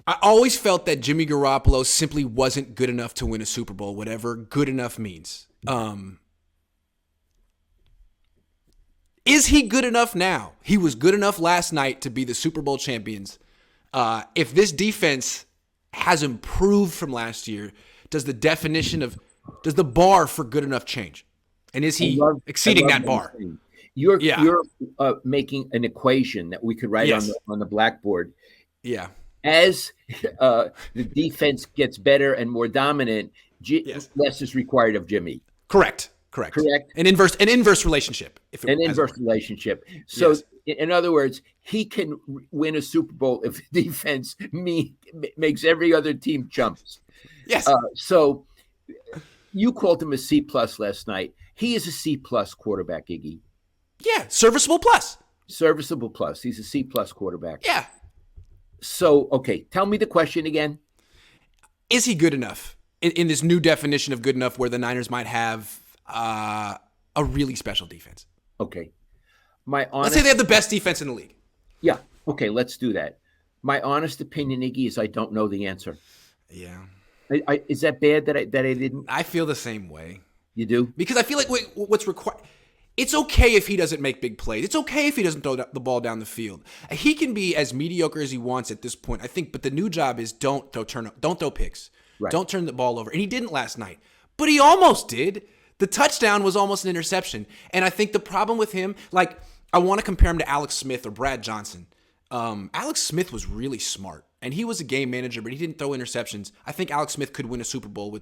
I always felt that Jimmy Garoppolo simply wasn't good enough to win a Super Bowl, whatever good enough means. Is he good enough now? He was good enough last night to be the Super Bowl champions. If this defense has improved from last year, does the bar for good enough change? And is he exceeding that bar? You're making an equation that we could write on the blackboard. Yeah. As the defense gets better and more dominant, less is required of Jimmy. Correct. An inverse relationship. Relationship. So, in other words, he can win a Super Bowl if the defense makes every other team jumps. Yes. So you called him a C plus last night. He is a C plus quarterback, Iggy. Yeah, serviceable plus. Serviceable plus. He's a C plus quarterback. Yeah. So, okay, tell me the question again. Is he good enough in this new definition of good enough where the Niners might have a really special defense? Okay. Let's say they have the best defense in the league. Yeah. Okay, let's do that. My honest opinion, Iggy, is I don't know the answer. Yeah. Is that bad that I didn't? I feel the same way. You do? Because I feel like what's required. It's okay if he doesn't make big plays. It's okay if he doesn't throw the ball down the field. He can be as mediocre as he wants at this point, I think. But the new job is don't throw picks. Right. Don't turn the ball over. And he didn't last night, but he almost did. The touchdown was almost an interception. And I think the problem with him, like, I want to compare him to Alex Smith or Brad Johnson. Alex Smith was really smart, and he was a game manager, but he didn't throw interceptions. I think Alex Smith could win a Super Bowl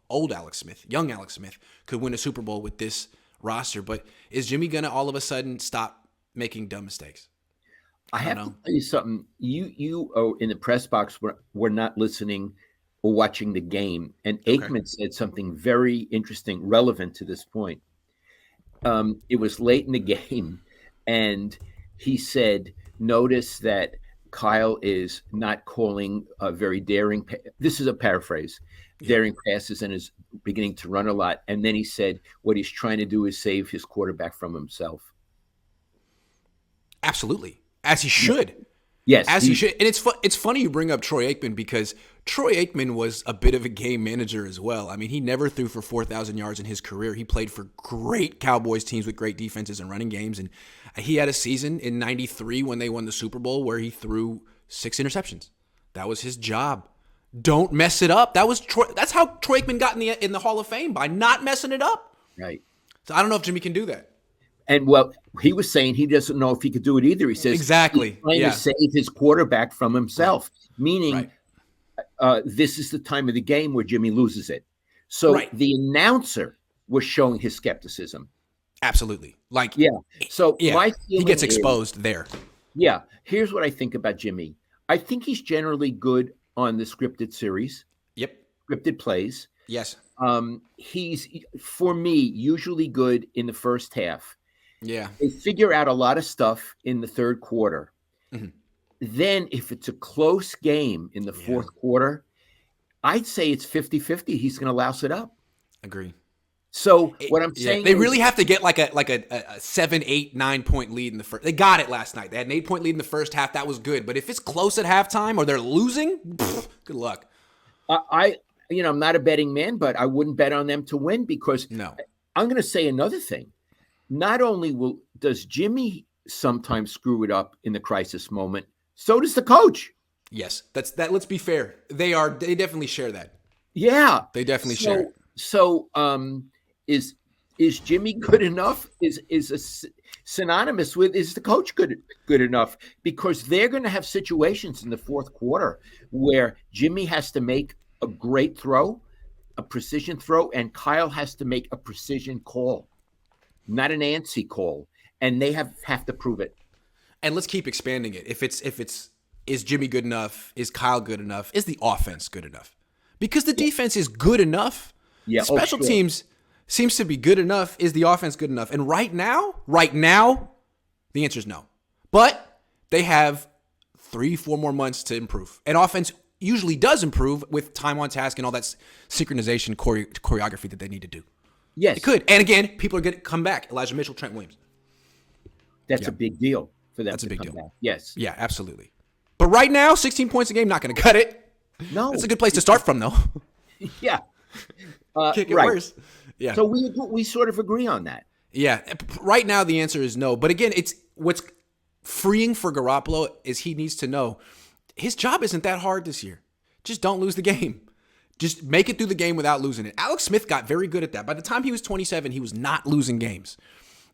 old Alex Smith, young Alex Smith could win a Super Bowl with this roster. But is Jimmy gonna all of a sudden stop making dumb mistakes? I have to tell you something. You in the press box were not listening or watching the game, and Aikman said something very interesting, relevant to this point. It was late in the game, and he said, "Notice that Kyle is not calling a very daring." This is a paraphrase. Daring passes and is beginning to run a lot. And then he said, what he's trying to do is save his quarterback from himself. Absolutely. As he should. Yes. As he should. And it's funny you bring up Troy Aikman, because Troy Aikman was a bit of a game manager as well. I mean, he never threw for 4,000 yards in his career. He played for great Cowboys teams with great defenses and running games. And he had a season in 93 when they won the Super Bowl where he threw 6 interceptions. That was his job. Don't mess it up. That's how Troy Aikman got in the Hall of Fame, by not messing it up. Right. So I don't know if Jimmy can do that. And well, he was saying he doesn't know if he could do it either. He says exactly. He's trying to save his quarterback from himself, meaning this is the time of the game where Jimmy loses it. So the announcer was showing his skepticism. Absolutely. So my he gets exposed there. Yeah. Here's what I think about Jimmy. I think he's generally good on the scripted series. Yep. Scripted plays. Yes. He's, for me, usually good in the first half. Yeah. They figure out a lot of stuff in the third quarter. Mm-hmm. Then if it's a close game in the fourth quarter, I'd say it's 50-50. He's going to louse it up. Agree. So what I'm saying they really have to get like a 7, 8, 9 point lead in the first. They got it last night. They had an 8-point lead in the first half. That was good. But if it's close at halftime or they're losing, good luck. I'm not a betting man, but I wouldn't bet on them to win, because I'm going to say another thing. Not only does Jimmy sometimes screw it up in the crisis moment, so does the coach. Yes, that's that. Let's be fair. They definitely share that. Yeah, they definitely share it. So, is Jimmy good enough? Is synonymous with, is the coach good enough? Because they're going to have situations in the fourth quarter where Jimmy has to make a great throw, a precision throw, and Kyle has to make a precision call, not an antsy call, and they have to prove it. And let's keep expanding it. If it's is Jimmy good enough? Is Kyle good enough? Is the offense good enough? Because the defense is good enough. Yeah, special teams seems to be good enough. Is the offense good enough? And right now, the answer is no. But they have 3-4 more months to improve. And offense usually does improve with time on task and all that synchronization choreography that they need to do. Yes. It could. And again, people are going to come back. Elijah Mitchell, Trent Williams. That's a big deal for them. That's a big deal. Back. Yes. Yeah, absolutely. But right now, 16 points a game, not going to cut it. No. It's a good place to start from, though. Yeah. Can't get right. worse. Yeah. So we sort of agree on that. Yeah. Right now, the answer is no. But again, it's what's freeing for Garoppolo is he needs to know his job isn't that hard this year. Just don't lose the game. Just make it through the game without losing it. Alex Smith got very good at that. By the time he was 27, he was not losing games.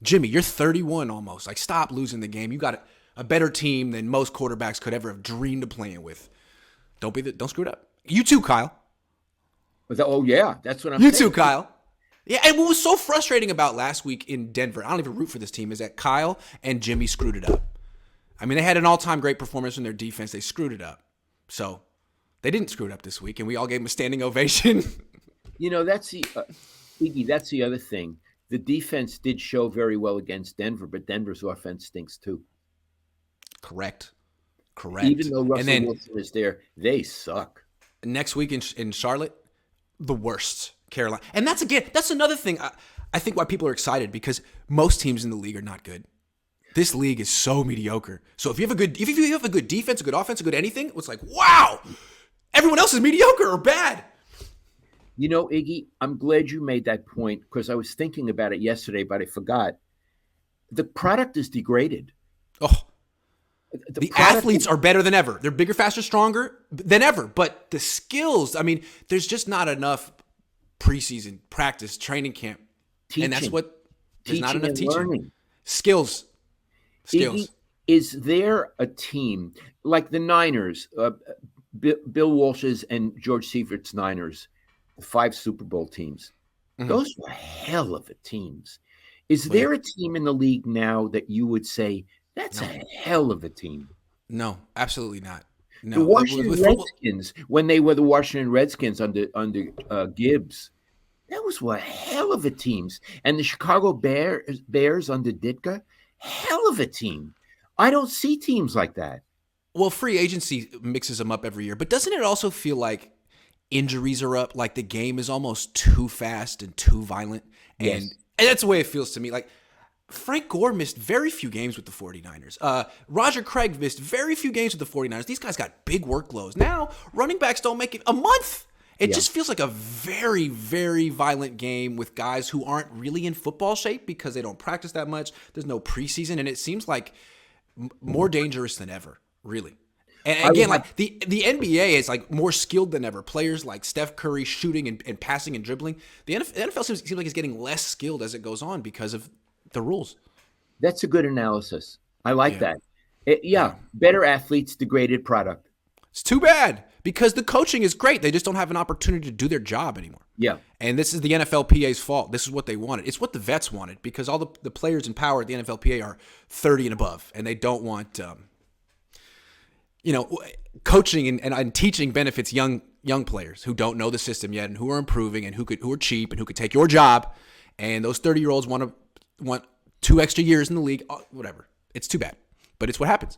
Jimmy, you're 31 almost. Like, stop losing the game. You got a better team than most quarterbacks could ever have dreamed of playing with. Don't screw it up. You too, Kyle. Oh, yeah. That's what I'm saying. saying. You too, Kyle. Yeah, and what was so frustrating about last week in Denver, I don't even root for this team, is that Kyle and Jimmy screwed it up. I mean, they had an all-time great performance in their defense. They screwed it up. So they didn't screw it up this week, and we all gave them a standing ovation. That's Iggy, that's the other thing. The defense did show very well against Denver, but Denver's offense stinks too. Correct. Even though Russell Wilson is there, they suck. Next week in Charlotte, the worst. Carolina. And that's another thing. I think why people are excited, because most teams in the league are not good. This league is so mediocre. So if you have a good defense, a good offense, a good anything, it's like, wow, everyone else is mediocre or bad. Iggy, I'm glad you made that point, because I was thinking about it yesterday, but I forgot. The product is degraded. Oh, the athletes are better than ever. They're bigger, faster, stronger than ever. But the skills, I mean, there's just not enough preseason practice, training camp. Teaching. And that's what there's not enough teaching. Learning. Skills. Iggy, is there a team like the Niners, Bill Walsh's and George Seifert's Niners, 5 Super Bowl teams? Mm-hmm. Those were hell of a teams. Is there a team in the league now that you would say that's a hell of a team? No, absolutely not. No. The Washington Redskins, when they were the Washington Redskins under Gibbs, that was a hell of a teams. And the Chicago Bears under Ditka, hell of a team. I don't see teams like that. Well, free agency mixes them up every year, but doesn't it also feel like injuries are up? Like the game is almost too fast and too violent. And that's the way it feels to me. Like Frank Gore missed very few games with the 49ers. Roger Craig missed very few games with the 49ers. These guys got big workloads. Now, running backs don't make it a month. It just feels like a very, very violent game with guys who aren't really in football shape because they don't practice that much. There's no preseason, and it seems like more dangerous than ever, really. And again, like the NBA is like more skilled than ever. Players like Steph Curry shooting and passing and dribbling. The NFL seems like it's getting less skilled as it goes on because of the rules. That's a good analysis. I like that. Better athletes, degraded product. It's too bad because the coaching is great. They just don't have an opportunity to do their job anymore. Yeah. And this is the NFLPA's fault. This is what they wanted. It's what the vets wanted because all the players in power at the NFLPA are 30 and above, and they don't want coaching and teaching benefits young players who don't know the system yet and who are improving and who are cheap and who could take your job. And those 30-year-olds want 2 extra years in the league. Whatever. It's too bad, but it's what happens.